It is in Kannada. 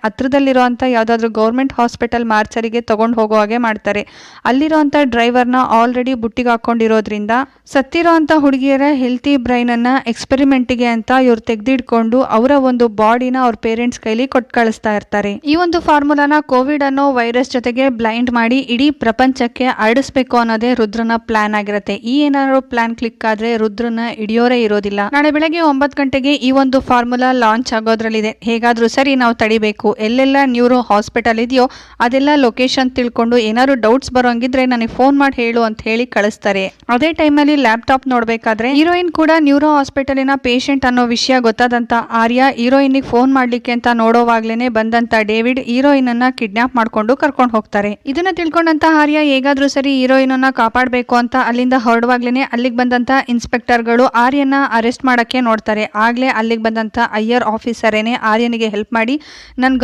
ಹತ್ರದಲ್ಲಿರುವಂಥ ಯಾವುದಾದ್ರೂ ಗೌರ್ಮೆಂಟ್ ಹಾಸ್ಪಿಟಲ್ ಮಾರ್ಚರಿಗೆ ತಗೊಂಡು ಹೋಗೋ ಹಾಗೆ ಮಾಡ್ತಾರೆ. ಅಲ್ಲಿರುವಂಥ ಡ್ರೈವರ್ನ ಆಲ್ರೆಡಿ ಬುಟ್ಟಿಗೆ ಹಾಕೊಂಡಿರೋದ್ರಿಂದ ಸತ್ತಿರೋಂಥ ಹುಡುಗಿಯರ ಹೆಲ್ತಿ ಬ್ರೈನನ್ನು ಎಕ್ಸ್ಪೆರಿಮೆಂಟಿಗೆ ಅಂತ ಇವ್ರು ತೆಗೆದಿಟ್ಕೊಂಡು ಅವರ ಒಂದು ಬಾಡಿನ ಅವ್ರ ಪೇರೆಂಟ್ಸ್ ಕೈಲಿ ಕೊಟ್ಟು ಕಳಿಸ್ತಾ ಇರ್ತಾರೆ. ಈ ಒಂದು ಫಾರ್ಮುಲಾನ ಕೋವಿಡ್ ಅನ್ನೋ ವೈರಸ್ ಜೊತೆಗೆ ಬ್ಲೈಂಡ್ ಮಾಡಿ ಇಡೀ ಪ್ರಪಂಚಕ್ಕೆ ಹರಡಿಸ್ಬೇಕು ಅನ್ನೋದೇ ರುದ್ರನ ಪ್ಲಾನ್ ಆಗಿರುತ್ತೆ. ಈ ಏನಾದ್ರು ಪ್ಲಾನ್ ಕ್ಲಿಕ್ ಆದ್ರೆ ರುದ್ರನ ಹಿಡಿಯೋರೇ ಇರೋದಿಲ್ಲ. ನಾಳೆ ಬೆಳಗ್ಗೆ 9 ಗಂಟೆಗೆ ಈ ಒಂದು ಫಾರ್ಮುಲಾ ಲಾಂಚ್ ಆಗೋದ್ರಲ್ಲಿದೆ. ಹೇಗಾದ್ರೂ ಸರಿ ನಾವು ತಡಿಬೇಕು. ಎಲ್ಲೆಲ್ಲ ನ್ಯೂರೋ ಹಾಸ್ಪಿಟಲ್ ಇದೆಯೋ ಅದೆಲ್ಲ ಲೊಕೇಶನ್ ತಿಳ್ಕೊಂಡು ಏನಾದ್ರು ಡೌಟ್ಸ್ ಬರೋಂಗಿದ್ರೆ ನನಗೆ ಫೋನ್ ಮಾಡಿ ಹೇಳು ಅಂತ ಹೇಳಿ ಕಳಿಸ್ತಾರೆ. ಅದೇ ಟೈಮಲ್ಲಿ ಲ್ಯಾಪ್ಟಾಪ್ ನೋಡ್ಬೇಕಾದ್ರೆ ಹೀರೋಯಿನ್ ಕೂಡ ನ್ಯೂರೋ ಹಾಸ್ಪಿಟಲಿನ ಪೇಷಂಟ್ ಅನ್ನೋ ವಿಷಯ ಗೊತ್ತಾದಂತ ಆರ್ಯ ಹೀರೋಯಿನ್ಗೆ ಫೋನ್ ಮಾಡ್ಲಿಕ್ಕೆ ಅಂತ ನೋಡೋವಾಗ್ಲೇನೆ ಬಂದಂತ ಡೇವಿಡ್ ಹೀರೋಯಿನ್ ಅನ್ನ ಕಿಡ್ನಾಪ್ ಮಾಡ್ಕೊಂಡು ಕರ್ಕೊಂಡು ಹೋಗ್ತಾರೆ. ಇದನ್ನ ತಿಳ್ಕೊಂಡಂತ ಆರ್ಯ ಹೇಗಾದ್ರೂ ಸರಿ ಹೀರೋಯಿನ್ ಅನ್ನ ಕಾಪಾಡಬೇಕು ಅಂತ ಅಲ್ಲಿಂದ ಹೊರಡುವಾಗ್ಲೇನೆ ಅಲ್ಲಿಗೆ ಬಂದಂತ ಇನ್ಸ್ಪೆಕ್ಟರ್ಗಳು ಆರ್ಯನ ಅರೆಸ್ಟ್ ಮಾಡಕ್ಕೆ ನೋಡ್ತಾರೆ. ಆಗ್ಲೇ ಅಲ್ಲಿಗೆ ಬಂದಂತ ಐಆರ್ ಆಫೀಸರೇನೆ ಆರ್ಯನಿಗೆ ಹೆಲ್ಪ್ ಮಾಡಿ ನನ್